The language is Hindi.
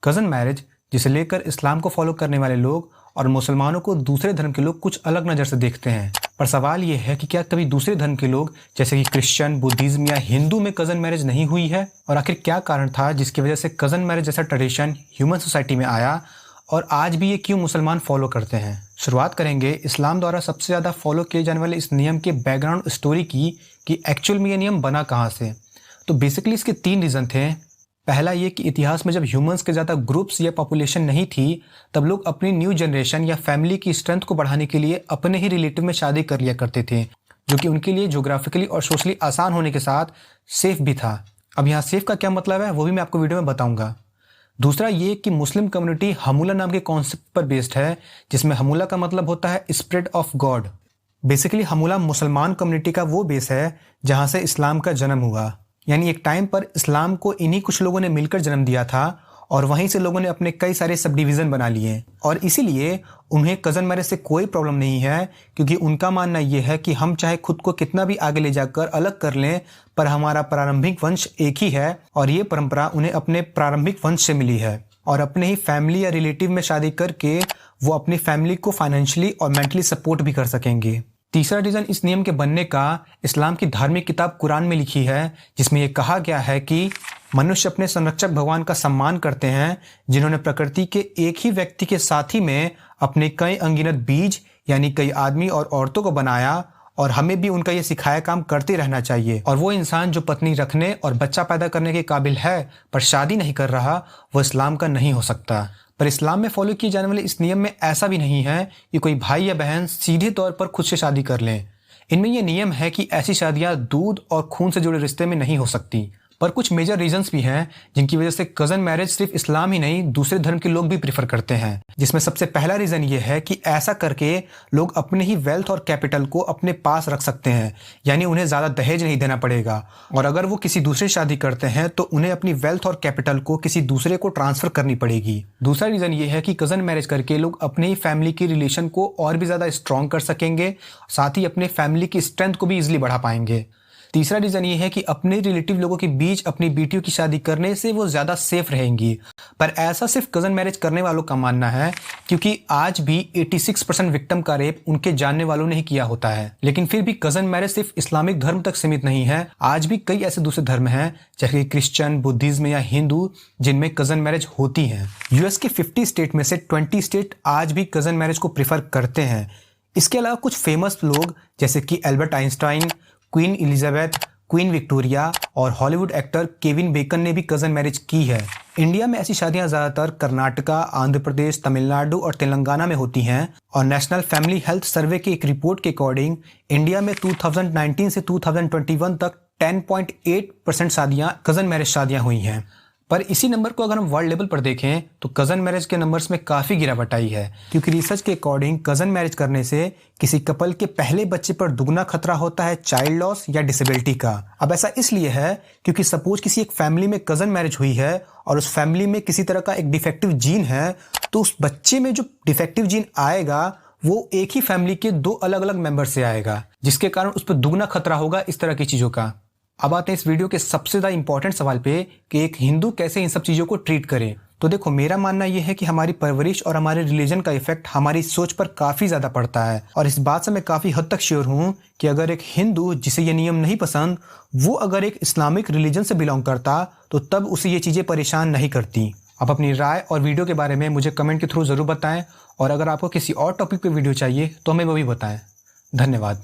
कज़न मैरिज, जिसे लेकर इस्लाम को फॉलो करने वाले लोग और मुसलमानों को दूसरे धर्म के लोग कुछ अलग नज़र से देखते हैं। पर सवाल ये है कि क्या कभी दूसरे धर्म के लोग जैसे कि क्रिश्चियन, बुद्धिज्म या हिंदू में कज़न मैरिज नहीं हुई है? और आखिर क्या कारण था जिसकी वजह से कज़न मैरिज जैसा ट्रेडिशन ह्यूमन सोसाइटी में आया और आज भी ये क्यों मुसलमान फॉलो करते हैं? शुरुआत करेंगे इस्लाम द्वारा सबसे ज़्यादा फॉलो किए जाने वाले इस नियम के बैकग्राउंड स्टोरी की कि एक्चुअल में ये नियम बना कहाँ से। तो बेसिकली इसके 3 रीज़न थे। पहला ये कि इतिहास में जब ह्यूमंस के ज़्यादा ग्रुप्स या पॉपुलेशन नहीं थी, तब लोग अपनी न्यू जनरेशन या फैमिली की स्ट्रेंथ को बढ़ाने के लिए अपने ही रिलेटिव में शादी कर लिया करते थे, जो कि उनके लिए ज्योग्राफिकली और सोशली आसान होने के साथ सेफ भी था। अब यहाँ सेफ का क्या मतलब है वो भी मैं आपको वीडियो में बताऊंगा। दूसरा ये कि मुस्लिम कम्युनिटी हमूला नाम के कॉन्सेप्ट पर बेस्ड है, जिसमें हमूला का मतलब होता है स्प्रिट ऑफ गॉड। बेसिकली हमूला मुसलमान कम्युनिटी का वो बेस है जहाँ से इस्लाम का जन्म हुआ। यानी एक टाइम पर इस्लाम को इन्हीं कुछ लोगों ने मिलकर जन्म दिया था और वहीं से लोगों ने अपने कई सारे सब डिवीज़न बना लिए और इसीलिए उन्हें कज़न मैरिज से कोई प्रॉब्लम नहीं है, क्योंकि उनका मानना यह है कि हम चाहे खुद को कितना भी आगे ले जाकर अलग कर लें, पर हमारा प्रारंभिक वंश एक ही है और ये परंपरा उन्हें अपने प्रारंभिक वंश से मिली है और अपने ही फैमिली या रिलेटिव में शादी करके वो अपनी फैमिली को फाइनेंशियली और मेंटली सपोर्ट भी कर सकेंगे। तीसरा रीज़न इस नियम के बनने का इस्लाम की धार्मिक किताब कुरान में लिखी है, जिसमें यह कहा गया है कि मनुष्य अपने संरक्षक भगवान का सम्मान करते हैं, जिन्होंने प्रकृति के एक ही व्यक्ति के साथी में अपने कई अनगिनत बीज यानी कई आदमी और औरतों को बनाया और हमें भी उनका ये सिखाया काम करते रहना चाहिए। और वो इंसान जो पत्नी रखने और बच्चा पैदा करने के काबिल है पर शादी नहीं कर रहा, वो इस्लाम का नहीं हो सकता। पर इस्लाम में फॉलो किए जाने वाले इस नियम में ऐसा भी नहीं है कि कोई भाई या बहन सीधे तौर पर खुद से शादी कर लें। इनमें यह नियम है कि ऐसी शादियां दूध और खून से जुड़े रिश्ते में नहीं हो सकती। पर कुछ मेजर रीजंस भी हैं जिनकी वजह से कज़न मैरिज सिर्फ इस्लाम ही नहीं दूसरे धर्म के लोग भी प्रीफर करते हैं, जिसमें सबसे पहला रीज़न ये है कि ऐसा करके लोग अपने ही वेल्थ और कैपिटल को अपने पास रख सकते हैं, यानी उन्हें ज़्यादा दहेज नहीं देना पड़ेगा। और अगर वो किसी दूसरे शादी करते हैं तो उन्हें अपनी वेल्थ और कैपिटल को किसी दूसरे को ट्रांसफ़र करनी पड़ेगी। दूसरा रीज़न ये है कि कज़न मैरिज करके लोग अपने ही फैमिली की रिलेशन को और भी ज़्यादा स्ट्रॉन्ग कर सकेंगे, साथ ही अपने फैमिली की स्ट्रेंथ को भी ईजिली बढ़ा पाएंगे। तीसरा रीज़न ये है कि अपने रिलेटिव लोगों के बीच अपनी बेटियों की शादी करने से वो ज़्यादा सेफ रहेंगी। पर ऐसा सिर्फ कज़न मैरिज करने वालों का मानना है, क्योंकि आज भी 86% विक्टिम का रेप उनके जानने वालों ने ही किया होता है। लेकिन फिर भी कज़न मैरिज सिर्फ इस्लामिक धर्म तक सीमित नहीं है। आज भी कई ऐसे दूसरे धर्म हैं जैसे क्रिश्चियन, बुद्धिज्म या हिंदू जिनमें कज़न मैरिज होती हैं। यूएस के 50 स्टेट में से 20 स्टेट आज भी कज़न मैरिज को प्रीफर करते हैं। इसके अलावा कुछ फेमस लोग जैसे कि Albert Einstein, queen Elizabeth, queen Victoria और हॉलीवुड एक्टर केविन बेकन ने भी कज़न मैरिज की है। इंडिया में ऐसी शादियां ज़्यादातर कर्नाटका, आंध्र प्रदेश, तमिलनाडु और तेलंगाना में होती हैं और नेशनल फैमिली हेल्थ सर्वे की एक रिपोर्ट के अकॉर्डिंग इंडिया में 2019 से 2021 तक 10.8% शादियां कज़न मैरिज शादियां हुई हैं। पर इसी नंबर को अगर हम वर्ल्ड लेवल पर देखें तो कज़न मैरिज के नंबर्स में काफ़ी गिरावट आई है, क्योंकि रिसर्च के अकॉर्डिंग कज़न मैरिज करने से किसी कपल के पहले बच्चे पर दुगना खतरा होता है चाइल्ड लॉस या डिसेबिलिटी का। अब ऐसा इसलिए है क्योंकि सपोज किसी एक फैमिली में कज़न मैरिज हुई है और उस फैमिली में किसी तरह का एक डिफेक्टिव जीन है, तो उस बच्चे में जो डिफेक्टिव जीन आएगा वो एक ही फैमिली के 2 अलग अलग मेंबर से आएगा, जिसके कारण उस पर दुगना खतरा होगा इस तरह की चीज़ों का। अब आते हैं इस वीडियो के सबसे ज़्यादा इंपॉर्टेंट सवाल पे कि एक हिंदू कैसे इन सब चीज़ों को ट्रीट करे। तो देखो, मेरा मानना यह है कि हमारी परवरिश और हमारे रिलीजन का इफेक्ट हमारी सोच पर काफ़ी ज़्यादा पड़ता है और इस बात से मैं काफ़ी हद तक श्योर हूँ कि अगर एक हिंदू जिसे ये नियम नहीं पसंद, वो अगर एक इस्लामिक रिलीजन से बिलोंग करता तो तब उसे ये चीज़ें परेशान नहीं करती। आप अपनी राय और वीडियो के बारे में मुझे कमेंट के थ्रू ज़रूर बताएं और अगर आपको किसी और टॉपिक पर वीडियो चाहिए तो हमें वो भी बताएं। धन्यवाद।